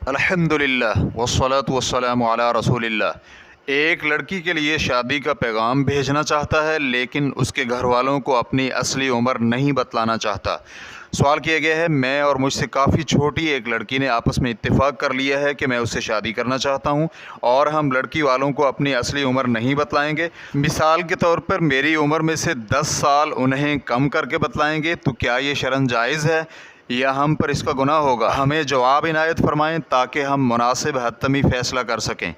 الحمدللہ والصلاة والسلام علی رسول اللہ۔ ایک لڑکی کے لیے شادی کا پیغام بھیجنا چاہتا ہے لیکن اس کے گھر والوں کو اپنی اصلی عمر نہیں بتلانا چاہتا۔ سوال کیا گیا ہے، میں اور مجھ سے کافی چھوٹی ایک لڑکی نے آپس میں اتفاق کر لیا ہے کہ میں اس سے شادی کرنا چاہتا ہوں اور ہم لڑکی والوں کو اپنی اصلی عمر نہیں بتلائیں گے۔ مثال کے طور پر میری عمر میں سے 10 سال انہیں کم کر کے بتلائیں گے، تو کیا یہ شرعاً جائز ہے یا ہم پر اس کا گناہ ہوگا؟ ہمیں جواب عنایت فرمائیں تاکہ ہم مناسب حتمی فیصلہ کر سکیں۔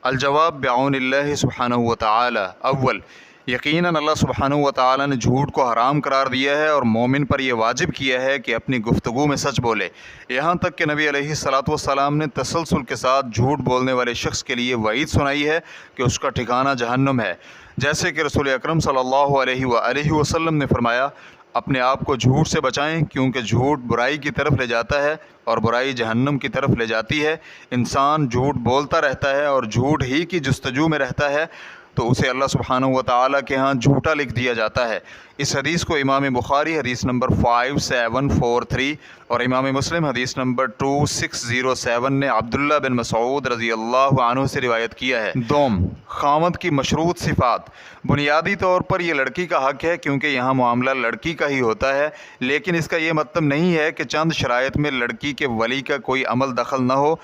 الجواب بعون اللہ سبحانہ وتعالی۔ اول، یقیناً اللہ سبحانہ وتعالی نے جھوٹ کو حرام قرار دیا ہے اور مومن پر یہ واجب کیا ہے کہ اپنی گفتگو میں سچ بولے۔ یہاں تک کہ نبی علیہ الصلوۃ والسلام نے تسلسل کے ساتھ جھوٹ بولنے والے شخص کے لیے وعید سنائی ہے کہ اس کا ٹھکانہ جہنم ہے، جیسے کہ رسول اکرم صلی اللہ علیہ وآلہ وسلم نے فرمایا، اپنے آپ کو جھوٹ سے بچائیں کیونکہ جھوٹ برائی کی طرف لے جاتا ہے اور برائی جہنم کی طرف لے جاتی ہے۔ انسان جھوٹ بولتا رہتا ہے اور جھوٹ ہی کی جستجو میں رہتا ہے تو اسے اللہ سبحانہ وتعالی کے ہاں جھوٹا لکھ دیا جاتا ہے۔ اس حدیث کو امام بخاری حدیث نمبر 5743 اور امام مسلم حدیث نمبر 2607 نے عبداللہ بن مسعود رضی اللہ عنہ سے روایت کیا ہے۔ دوم، خاوند کی مشروط صفات۔ بنیادی طور پر یہ لڑکی کا حق ہے کیونکہ یہاں معاملہ لڑکی کا ہی ہوتا ہے، لیکن اس کا یہ مطلب نہیں ہے کہ چند شرائط میں لڑکی کے ولی کا کوئی عمل دخل نہ ہو،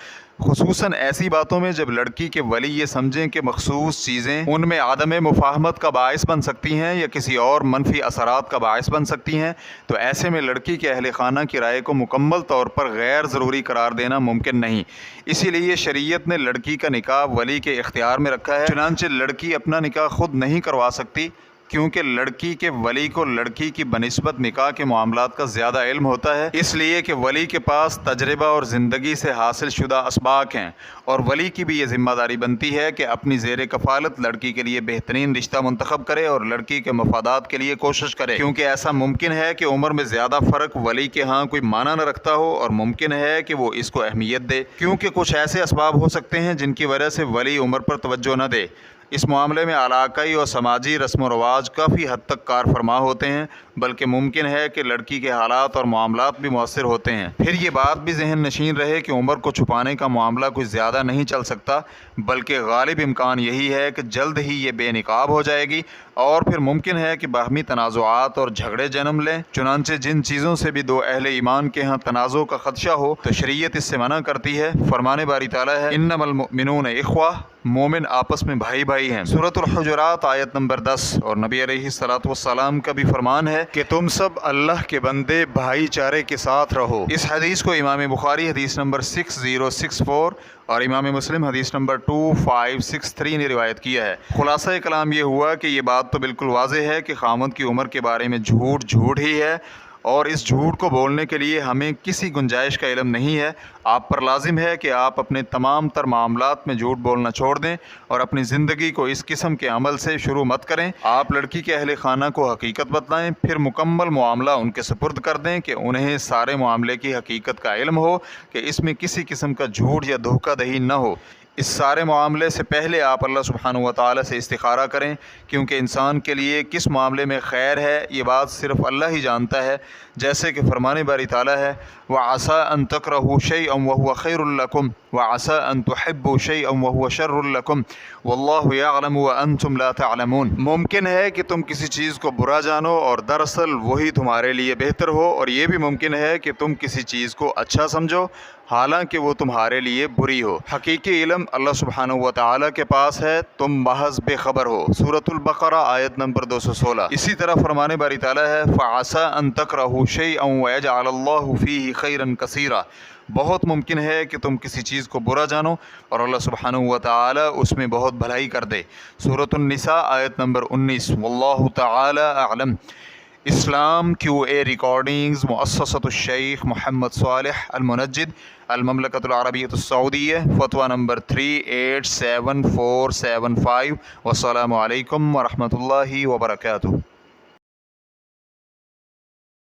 خصوصاً ایسی باتوں میں جب لڑکی کے ولی یہ سمجھیں کہ مخصوص چیزیں ان میں عدم مفاہمت کا باعث بن سکتی ہیں یا کسی اور منفی اثرات کا باعث بن سکتی ہیں، تو ایسے میں لڑکی کے اہل خانہ کی رائے کو مکمل طور پر غیر ضروری قرار دینا ممکن نہیں۔ اسی لیے شریعت نے لڑکی کا نکاح ولی کے اختیار میں رکھا ہے، چنانچہ لڑکی اپنا نکاح خود نہیں کروا سکتی کیونکہ لڑکی کے ولی کو لڑکی کی بنسبت نکاح کے معاملات کا زیادہ علم ہوتا ہے، اس لیے کہ ولی کے پاس تجربہ اور زندگی سے حاصل شدہ اسباق ہیں، اور ولی کی بھی یہ ذمہ داری بنتی ہے کہ اپنی زیر کفالت لڑکی کے لیے بہترین رشتہ منتخب کرے اور لڑکی کے مفادات کے لیے کوشش کرے، کیونکہ ایسا ممکن ہے کہ عمر میں زیادہ فرق ولی کے ہاں کوئی معنی نہ رکھتا ہو اور ممکن ہے کہ وہ اس کو اہمیت دے، کیونکہ کچھ ایسے اسباب ہو سکتے ہیں جن کی وجہ سے ولی عمر پر توجہ نہ دے۔ اس معاملے میں علاقائی اور سماجی رسم و رواج کافی حد تک کار فرما ہوتے ہیں، بلکہ ممکن ہے کہ لڑکی کے حالات اور معاملات بھی مؤثر ہوتے ہیں۔ پھر یہ بات بھی ذہن نشین رہے کہ عمر کو چھپانے کا معاملہ کچھ زیادہ نہیں چل سکتا، بلکہ غالب امکان یہی ہے کہ جلد ہی یہ بے نقاب ہو جائے گی، اور پھر ممکن ہے کہ باہمی تنازعات اور جھگڑے جنم لیں۔ چنانچہ جن چیزوں سے بھی دو اہل ایمان کے ہاں تنازع کا خدشہ ہو تو شریعت اس سے منع کرتی ہے۔ فرمان باری تعالیٰ ہے، انما المؤمنون اخوہ، مومن آپس میں بھائی بھائی ہیں۔ سورۃ الحجرات آیت نمبر 10۔ اور نبی علیہ الصلوۃ والسلام کا بھی فرمان ہے کہ تم سب اللہ کے بندے بھائی چارے کے ساتھ رہو۔ اس حدیث کو امام بخاری حدیث نمبر 6064 اور امام مسلم حدیث نمبر 2563 نے روایت کیا ہے۔ خلاصہ کلام یہ ہوا کہ یہ بات تو بالکل واضح ہے کہ خاوند کی عمر کے بارے میں جھوٹ ہی ہے، اور اس جھوٹ کو بولنے کے لیے ہمیں کسی گنجائش کا علم نہیں ہے۔ آپ پر لازم ہے کہ آپ اپنے تمام تر معاملات میں جھوٹ بولنا چھوڑ دیں اور اپنی زندگی کو اس قسم کے عمل سے شروع مت کریں۔ آپ لڑکی کے اہل خانہ کو حقیقت بتلائیں، پھر مکمل معاملہ ان کے سپرد کر دیں کہ انہیں سارے معاملے کی حقیقت کا علم ہو کہ اس میں کسی قسم کا جھوٹ یا دھوکہ دہی نہ ہو۔ اس سارے معاملے سے پہلے آپ اللہ سبحانہ وتعالی سے استخارہ کریں، کیونکہ انسان کے لیے کس معاملے میں خیر ہے یہ بات صرف اللہ ہی جانتا ہے، جیسے کہ فرمان باری تعالیٰ ہے، وَعَسَىٰ أَن تَكْرَهُوا شَيْئًا وَهُوَ خَيْرٌ لَكُمْ وَعَسَىٰ أَن تُحِبُّوا شَيْئًا وَهُوَ شَرٌّ لَكُمْ وَاللَّهُ يَعْلَمُ وَأَنْتُمْ لَا تَعْلَمُونَ۔ ممکن ہے کہ تم کسی چیز کو برا جانو اور دراصل وہی تمہارے لیے بہتر ہو، اور یہ بھی ممکن ہے کہ تم کسی چیز کو اچھا سمجھو حالانکہ وہ تمہارے لیے بری ہو۔ حقیقی علم اللہ سبحانہ وتعالی کے پاس ہے، تم محض بے خبر ہو۔ سورۃ البقرہ آیت نمبر 216۔ اسی طرح فرمان باری تعالیٰ ہے، فَعَسَىٰ أَن تَكْرَهُوا شَيْئًا وَيَجْعَلَ اللَّهُ فِيهِ خَيْرًا كَثِيرًا۔ بہت ممکن ہے کہ تم کسی چیز کو برا جانو اور اللہ سبحانہ وتعالی اس میں بہت بھلائی کر دے۔ سورۃ النساء آیت نمبر 19۔ واللہ تعالی اعلم۔ اسلام کیو اے ریکارڈنگز، مؤسسۃ الشیخ محمد صالح المنجد، المملکۃ العربیۃ السعودیہ، فتویٰ نمبر 387475۔ والسلام علیکم ورحمۃ اللہ وبرکاتہ۔